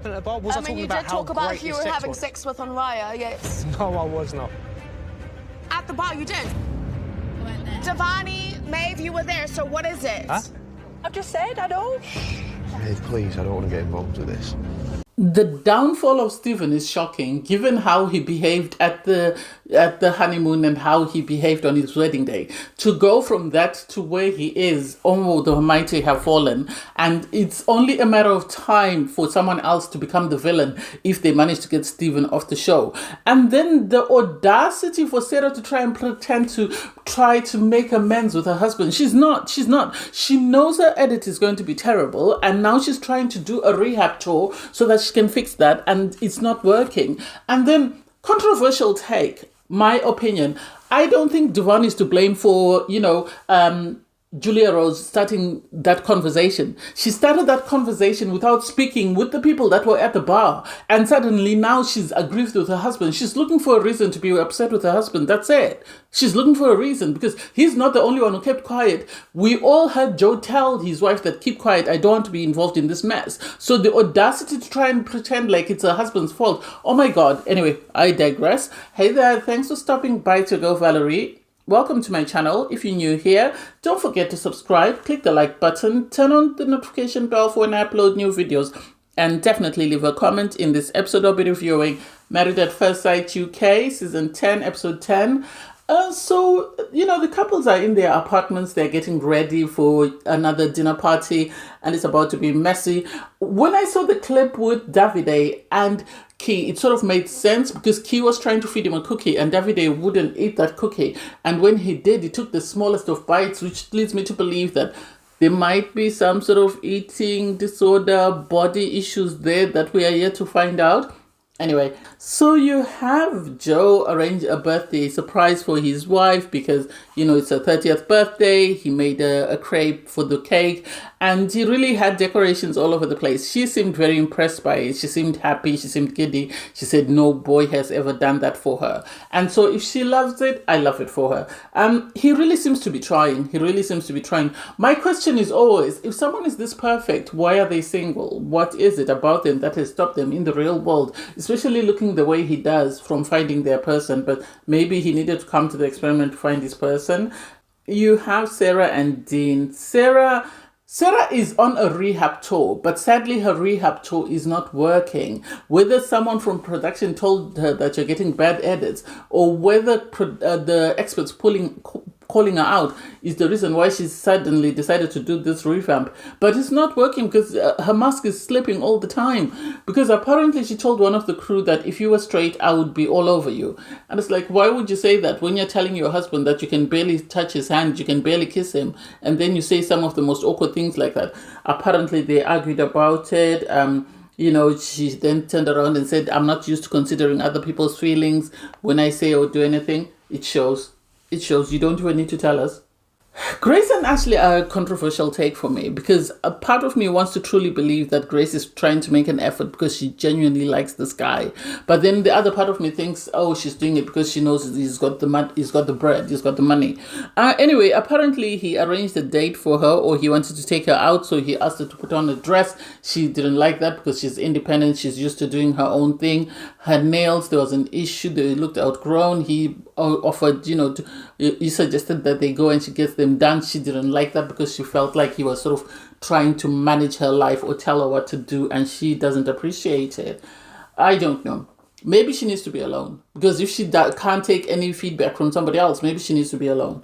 Bob, was I talking you about did how talk about great who you his were sex having was? sex with on Raya, yes. No, I was not. At the bar, you did. Devani, Maeve, you were there, so what is it? Huh? I've just said, I know. Hey, please, I don't want to get involved with this. The downfall of Stephen is shocking, given how he behaved at the honeymoon and how he behaved on his wedding day. To go from that to where he is, oh, the mighty have fallen. And it's only a matter of time for someone else to become the villain if they manage to get Stephen off the show. And then the audacity for Sarah to try and pretend to make amends with her husband. She's not. She knows her edit is going to be terrible, and now she's trying to do a rehab tour so that she can fix that, and it's not working. And then, controversial take, my opinion, I don't think Devon is to blame for, Julia Rose starting that conversation. She started that conversation without speaking with the people that were at the bar. And suddenly now she's aggrieved with her husband. She's looking for a reason to be upset with her husband. That's it. She's looking for a reason because he's not the only one who kept quiet. We all heard Joe tell his wife that keep quiet. I don't want to be involved in this mess. So the audacity to try and pretend like it's her husband's fault. Oh my God. Anyway, I digress. Hey there. Thanks for stopping by to go, Valerie. Welcome to my channel. If you're new here, don't forget to subscribe, click the like button, turn on the notification bell for when I upload new videos, and definitely leave a comment. In this episode, I'll be reviewing Married at First Sight UK, Season 10, Episode 10. The couples are in their apartments. They're getting ready for another dinner party, and it's about to be messy. When I saw the clip with Davide and Key, it sort of made sense because Key was trying to feed him a cookie and Davide wouldn't eat that cookie. And when he did, he took the smallest of bites, which leads me to believe that there might be some sort of eating disorder, body issues there that we are yet to find out. Anyway, so you have Joe arrange a birthday surprise for his wife because, it's her 30th birthday. He made a crepe for the cake and he really had decorations all over the place. She seemed very impressed by it. She seemed happy. She seemed giddy. She said no boy has ever done that for her. And so if she loves it, I love it for her. He really seems to be trying. My question is always, if someone is this perfect, why are they single? What is it about them that has stopped them in the real world? Especially looking the way he does from finding their person, but maybe he needed to come to the experiment to find his person. You have Sarah and Dean. Sarah is on a rehab tour, but sadly her rehab tour is not working. Whether someone from production told her that you're getting bad edits or whether the experts calling her out is the reason why she suddenly decided to do this revamp. But it's not working because her mask is slipping all the time. Because apparently she told one of the crew that if you were straight, I would be all over you. And it's like, why would you say that when you're telling your husband that you can barely touch his hand, you can barely kiss him, and then you say some of the most awkward things like that? Apparently they argued about it. She then turned around and said, I'm not used to considering other people's feelings when I say or do anything. It shows. You don't even need to tell us. Grace and Ashley are a controversial take for me because a part of me wants to truly believe that Grace is trying to make an effort because she genuinely likes this guy. But then the other part of me thinks, oh, she's doing it because she knows he's got the bread, he's got the money. Anyway, apparently he arranged a date for her, or he wanted to take her out, so he asked her to put on a dress. She didn't like that because she's independent, she's used to doing her own thing. Her nails, there was an issue, they looked outgrown. He offered, he suggested that they go and she gets them done. She didn't like that because she felt like he was sort of trying to manage her life or tell her what to do, and she doesn't appreciate it. I don't know. Maybe she needs to be alone because if she can't take any feedback from somebody else, maybe she needs to be alone.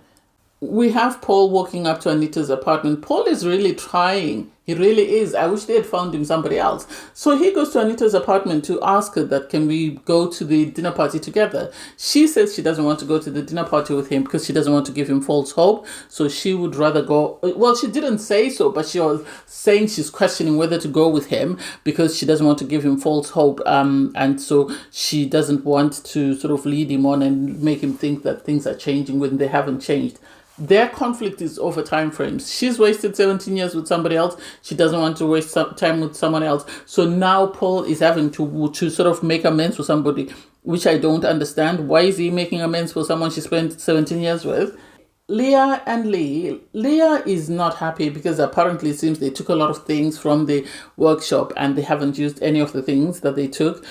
We have Paul walking up to Anita's apartment. Paul is really trying. He really is. I wish they had found him somebody else. So he goes to Anita's apartment to ask her that can we go to the dinner party together. She says she doesn't want to go to the dinner party with him because she doesn't want to give him false hope. So she would rather go. Well, she didn't say so, but she was saying she's questioning whether to go with him because she doesn't want to give him false hope. And so she doesn't want to sort of lead him on and make him think that things are changing when they haven't changed. Their conflict is over time frames. She's wasted 17 years with somebody else. She doesn't want to waste some time with someone else. So now Paul is having to sort of make amends for somebody, which I don't understand. Why is he making amends for someone she spent 17 years with? Leah and Lee. Leah is not happy because apparently it seems they took a lot of things from the workshop and they haven't used any of the things that they took.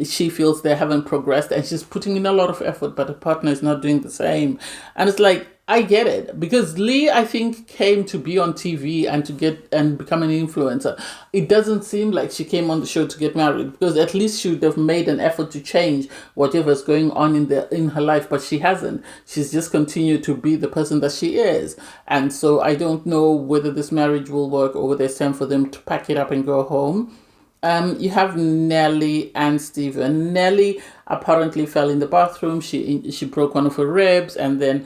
She feels they haven't progressed and she's putting in a lot of effort, but her partner is not doing the same. And it's like, I get it, because Lee, I think, came to be on TV and to get and become an influencer. It doesn't seem like she came on the show to get married, because at least she would have made an effort to change whatever's going on in her life, but she hasn't. She's just continued to be the person that she is. And so I don't know whether this marriage will work or whether it's time for them to pack it up and go home. You have Nellie and Stephen. Nellie apparently fell in the bathroom. She broke one of her ribs, and then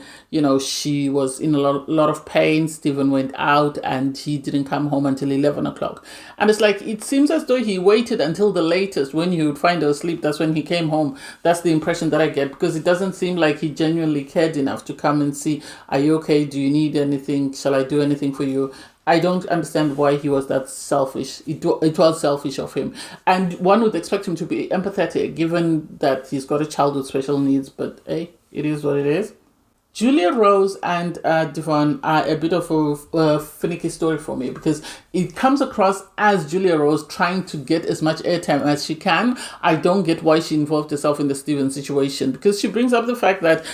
she was in a lot of pain. Stephen went out, and he didn't come home until 11 o'clock. And it's like, it seems as though he waited until the latest when he would find her asleep. That's when he came home. That's the impression that I get, because it doesn't seem like he genuinely cared enough to come and see, are you okay? Do you need anything? Shall I do anything for you? I don't understand why he was that selfish. It was selfish of him. And one would expect him to be empathetic, given that he's got a child with special needs. But hey, it is what it is. Julia Rose and Devon are a bit of a finicky story for me, because it comes across as Julia Rose trying to get as much airtime as she can. I don't get why she involved herself in the Stephen situation, because she brings up the fact that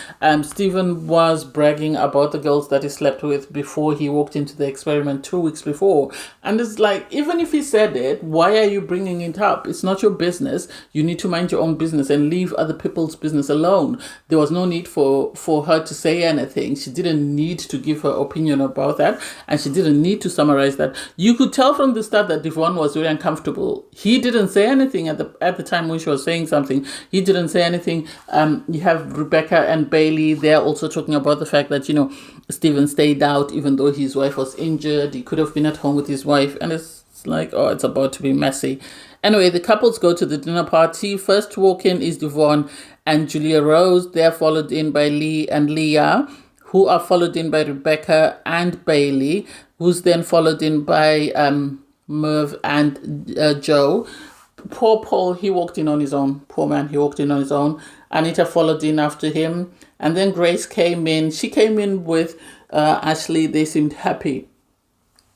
Stephen was bragging about the girls that he slept with before he walked into the experiment 2 weeks before. And it's like, even if he said it, why are you bringing it up? It's not your business. You need to mind your own business and leave other people's business alone. There was no need for her to say anything. She didn't need to give her opinion about that, and she didn't need to summarize that. You could tell from the start that Devon was very uncomfortable. He didn't say anything at the time when she was saying something. He didn't say anything. You have Rebecca and Bailey. They're also talking about the fact that Stephen stayed out even though his wife was injured. He could have been at home with his wife, and it's like, oh, it's about to be messy. Anyway, the couples go to the dinner party. First to walk in is Devon and Julia Rose. They're followed in by Lee and Leah, who are followed in by Rebecca and Bailey, who's then followed in by Merv and Joe. Poor Paul, he walked in on his own. Poor man, he walked in on his own. Anita followed in after him. And then Grace came in. She came in with Ashley. They seemed happy.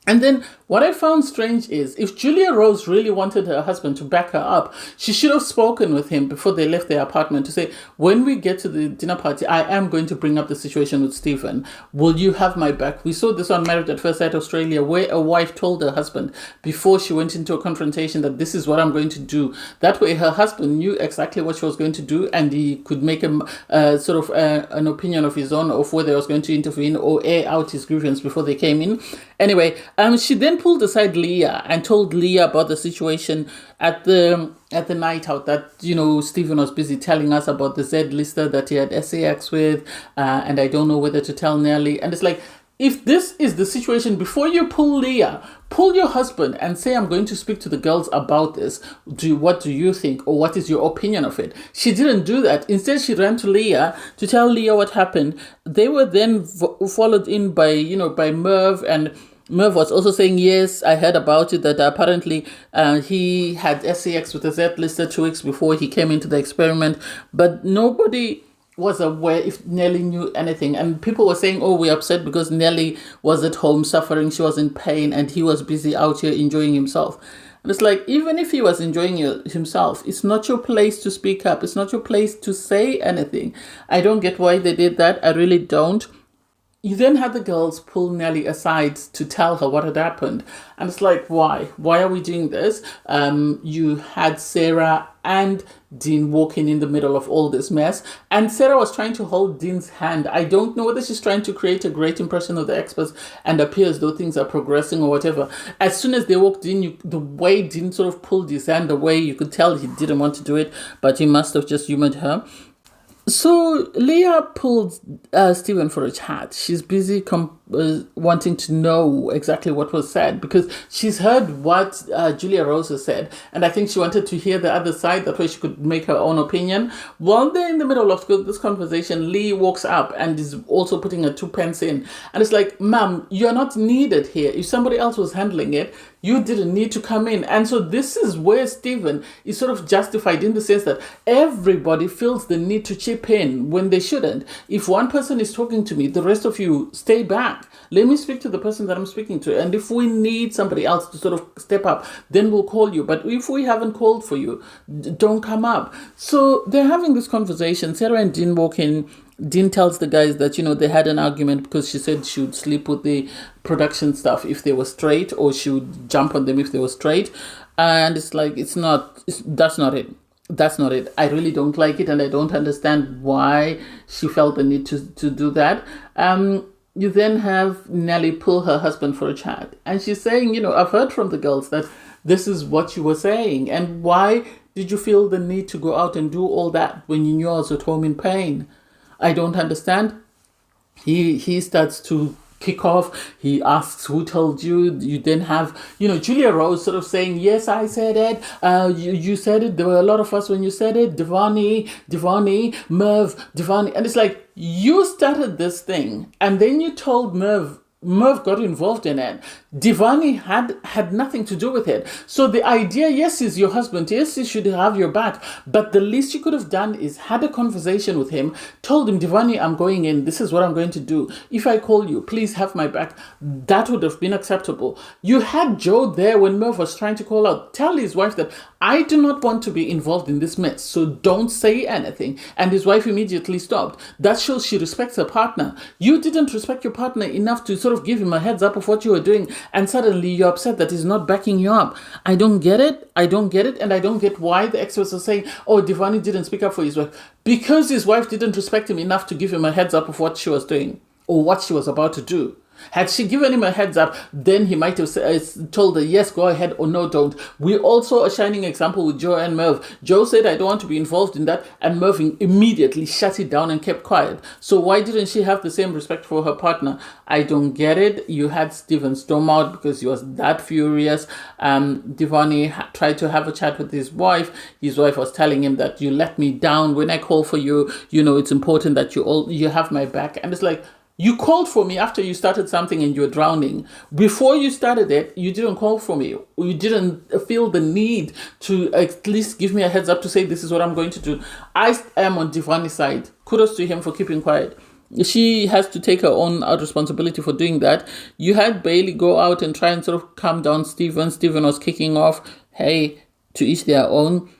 And then what I found strange is, if Julia Rose really wanted her husband to back her up, she should have spoken with him before they left their apartment to say, when we get to the dinner party, I am going to bring up the situation with Stephen. Will you have my back? We saw this on Married at First Sight Australia, where a wife told her husband before she went into a confrontation that this is what I'm going to do. That way her husband knew exactly what she was going to do, and he could make an opinion of his own of whether he was going to intervene or air out his grievance before they came in. Anyway, she then pulled aside Leah and told Leah about the situation at the night out, that Stephen was busy telling us about the Z-lister that he had SAX with, and I don't know whether to tell Nellie. And it's like, if this is the situation, before you pull Leah, pull your husband and say, I'm going to speak to the girls about this. What do you think, or what is your opinion of it? She didn't do that. Instead, she ran to Leah to tell Leah what happened. They were then followed in by Merv, and Merv was also saying, yes, I heard about it, that apparently he had SAX with a Z-lister 2 weeks before he came into the experiment, but nobody was aware if Nellie knew anything. And people were saying, oh, we're upset because Nellie was at home suffering, she was in pain, and he was busy out here enjoying himself. And it's like, even if he was enjoying himself, it's not your place to speak up. It's not your place to say anything. I don't get why they did that. I really don't. You then had the girls pull Nellie aside to tell her what had happened. And it's like, why? Why are we doing this? You had Sarah and Dean walking in the middle of all this mess. And Sarah was trying to hold Dean's hand. I don't know whether she's trying to create a great impression of the experts and appear as though things are progressing or whatever. As soon as they walked in, the way Dean sort of pulled his hand away, you could tell he didn't want to do it, but he must have just humored her. So Leah pulled Stephen for a chat. She's busy wanting to know exactly what was said, because she's heard what Julia Rose has said, and I think she wanted to hear the other side, that way she could make her own opinion. While they're in the middle of this conversation, Lee walks up and is also putting her 2 pence in, and it's like, ma'am, you're not needed here. If somebody else was handling it, you didn't need to come in. And so this is where Stephen is sort of justified, in the sense that everybody feels the need to chip in when they shouldn't. If one person is talking to me, the rest of you stay back. Let me speak to the person that I'm speaking to. And if we need somebody else to sort of step up, then we'll call you. But if we haven't called for you, don't come up. So they're having this conversation. Sarah and Dean walk in. Dean tells the guys that, they had an argument because she said she would sleep with the production staff if they were straight, or she would jump on them if they were straight. And it's like, that's not it. That's not it. I really don't like it, and I don't understand why she felt the need to do that. You then have Nellie pull her husband for a chat, and she's saying, I've heard from the girls that this is what you were saying, and why did you feel the need to go out and do all that when you knew I was at home in pain? I don't understand. He starts to kick off. He asks, who told you? You then have, Julia Rose sort of saying, yes, I said it. You said it. There were a lot of us when you said it. Devani, Merv, Devani. And it's like, you started this thing, and then you told Merv got involved in it. Devani had nothing to do with it. So the idea, yes, he's your husband. Yes, he should have your back. But the least you could have done is had a conversation with him, told him, Devani, I'm going in. This is what I'm going to do. If I call you, please have my back. That would have been acceptable. You had Joe there when Merv was trying to call out. Tell his wife that I do not want to be involved in this mess, so don't say anything. And his wife immediately stopped. That shows she respects her partner. You didn't respect your partner enough to sort of give him a heads up of what you were doing, and suddenly you're upset that he's not backing you up. I don't get it. And I don't get why the experts are saying, oh, Devani didn't speak up for his wife. Because his wife didn't respect him enough to give him a heads up of what she was doing or what she was about to do. Had she given him a heads up, then he might have told her, yes, go ahead, or no, don't. We also a shining example with Joe and Merv. Joe said, I don't want to be involved in that, and Merv immediately shut it down and kept quiet. So why didn't she have the same respect for her partner? I don't get it. You had Stephen storm out because he was that furious. Devani tried to have a chat with his wife. His wife was telling him that you let me down. When I call for you, it's important that you have my back. And it's like, you called for me after you started something and you were drowning. Before you started it, you didn't call for me. You didn't feel the need to at least give me a heads up to say, this is what I'm going to do. I am on Devani's side. Kudos to him for keeping quiet. She has to take her own responsibility for doing that. You had Bailey go out and try and sort of calm down Stephen. Stephen was kicking off. Hey, to each their own.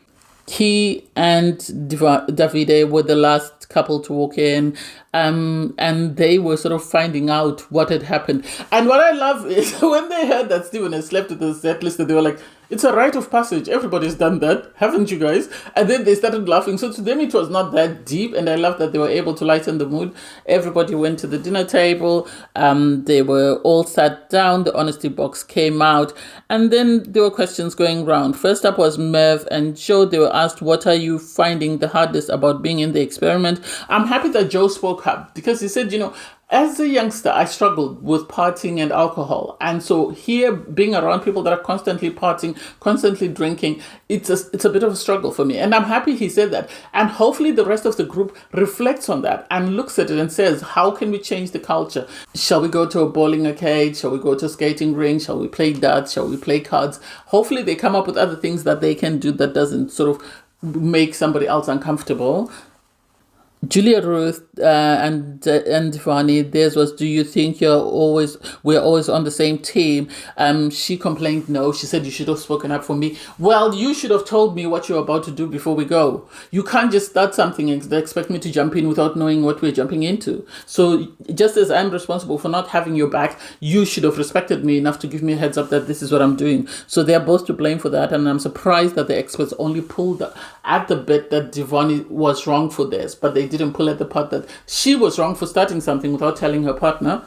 He and Davide were the last couple to walk in, and they were sort of finding out what had happened. And what I love is when they heard that Stephen had slept with the set list, they were like, it's a rite of passage. Everybody's done that, haven't you guys? And then they started laughing. So to them, it was not that deep. And I love that they were able to lighten the mood. Everybody went to the dinner table. They were all sat down. The honesty box came out. And then there were questions going round. First up was Merv and Joe. They were asked, what are you finding the hardest about being in the experiment? I'm happy that Joe spoke up because he said, as a youngster, I struggled with partying and alcohol. And so here, being around people that are constantly partying, constantly drinking, it's a bit of a struggle for me. And I'm happy he said that. And hopefully the rest of the group reflects on that and looks at it and says, how can we change the culture? Shall we go to a bowling arcade? Shall we go to a skating rink? Shall we play darts? Shall we play cards? Hopefully they come up with other things that they can do that doesn't sort of make somebody else uncomfortable. Julia Ruth and Devani, theirs was, do you think we're always on the same team? She complained, no. She said, you should have spoken up for me. Well, you should have told me what you're about to do before we go. You can't just start something and expect me to jump in without knowing what we're jumping into. So just as I'm responsible for not having your back, you should have respected me enough to give me a heads up that this is what I'm doing. So they're both to blame for that. And I'm surprised that the experts only pulled at the bit that Devani was wrong for this, but they didn't pull at the part that she was wrong for starting something without telling her partner.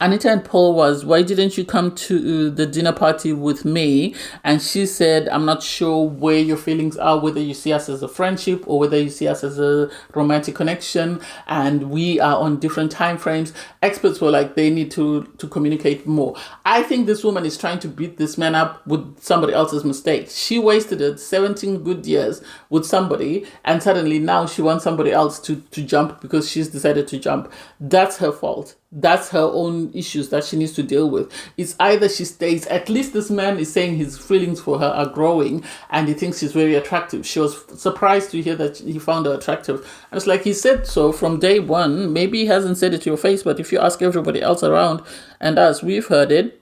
Anita and Paul was, why didn't you come to the dinner party with me? And she said, I'm not sure where your feelings are, whether you see us as a friendship or whether you see us as a romantic connection. And we are on different time frames. Experts were like, they need to communicate more. I think this woman is trying to beat this man up with somebody else's mistake. She wasted 17 good years with somebody, and suddenly now she wants somebody else to jump because she's decided to jump. That's her fault. That's her own issues that she needs to deal with. It's either she stays, at least this man is saying his feelings for her are growing and he thinks she's very attractive. She was surprised to hear that he found her attractive. And it's like he said so from day one. Maybe he hasn't said it to your face, but if you ask everybody else around and us, we've heard it.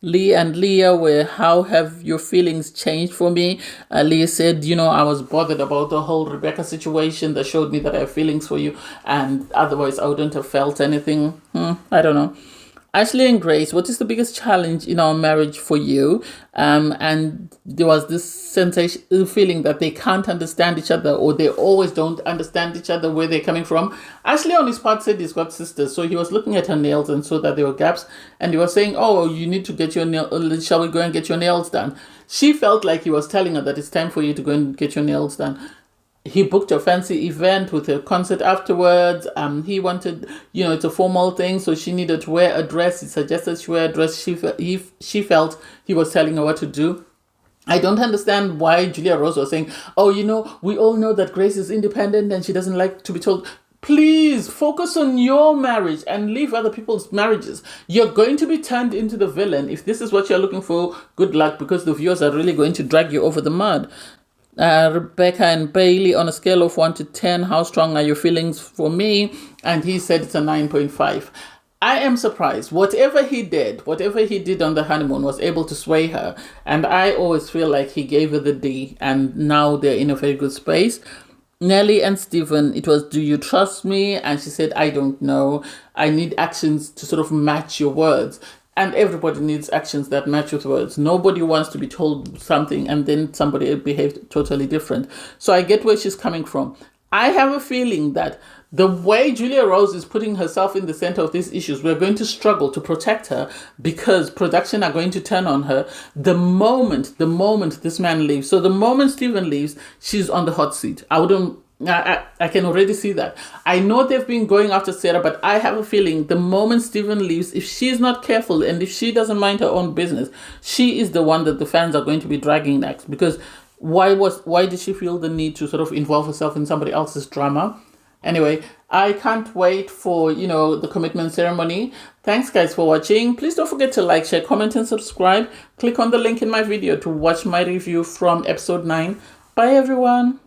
Lee and Leah were, how have your feelings changed for me? Leah said, I was bothered about the whole Rebecca situation that showed me that I have feelings for you, and otherwise I wouldn't have felt anything. I don't know. Ashley and Grace, what is the biggest challenge in our marriage for you? And there was this sensation, feeling that they can't understand each other, or they always don't understand each other, where they're coming from. Ashley on his part said he's got sisters, so he was looking at her nails and saw that there were gaps, and he was saying, oh, you need to get your nails, shall we go and get your nails done? She felt like he was telling her that it's time for you to go and get your nails done. He booked a fancy event with a concert afterwards. He wanted, it's a formal thing, so she needed to wear a dress. He suggested she wear a dress. She felt he was telling her what to do. I don't understand why Julia Rose was saying, oh, we all know that Grace is independent and she doesn't like to be told. Please focus on your marriage and leave other people's marriages. You're going to be turned into the villain. If this is what you're looking for, good luck, because the viewers are really going to drag you over the mud. Rebecca and Bailey, on a scale of 1 to 10, how strong are your feelings for me? And he said it's a 9.5. I am surprised. Whatever he did on the honeymoon was able to sway her. And I always feel like he gave her the D. And now they're in a very good space. Nellie and Stephen, it was, do you trust me? And she said, I don't know. I need actions to sort of match your words. And everybody needs actions that match with words. Nobody wants to be told something and then somebody behaved totally different. So I get where she's coming from. I have a feeling that the way Julia Rose is putting herself in the center of these issues, we're going to struggle to protect her because production are going to turn on her the moment this man leaves. So the moment Stephen leaves, she's on the hot seat. I can already see that. I know they've been going after Sarah, but I have a feeling the moment Stephen leaves, if she's not careful and if she doesn't mind her own business, she is the one that the fans are going to be dragging next. Because why did she feel the need to sort of involve herself in somebody else's drama? Anyway, I can't wait for, the commitment ceremony. Thanks, guys, for watching. Please don't forget to like, share, comment, and subscribe. Click on the link in my video to watch my review from episode 9. Bye, everyone.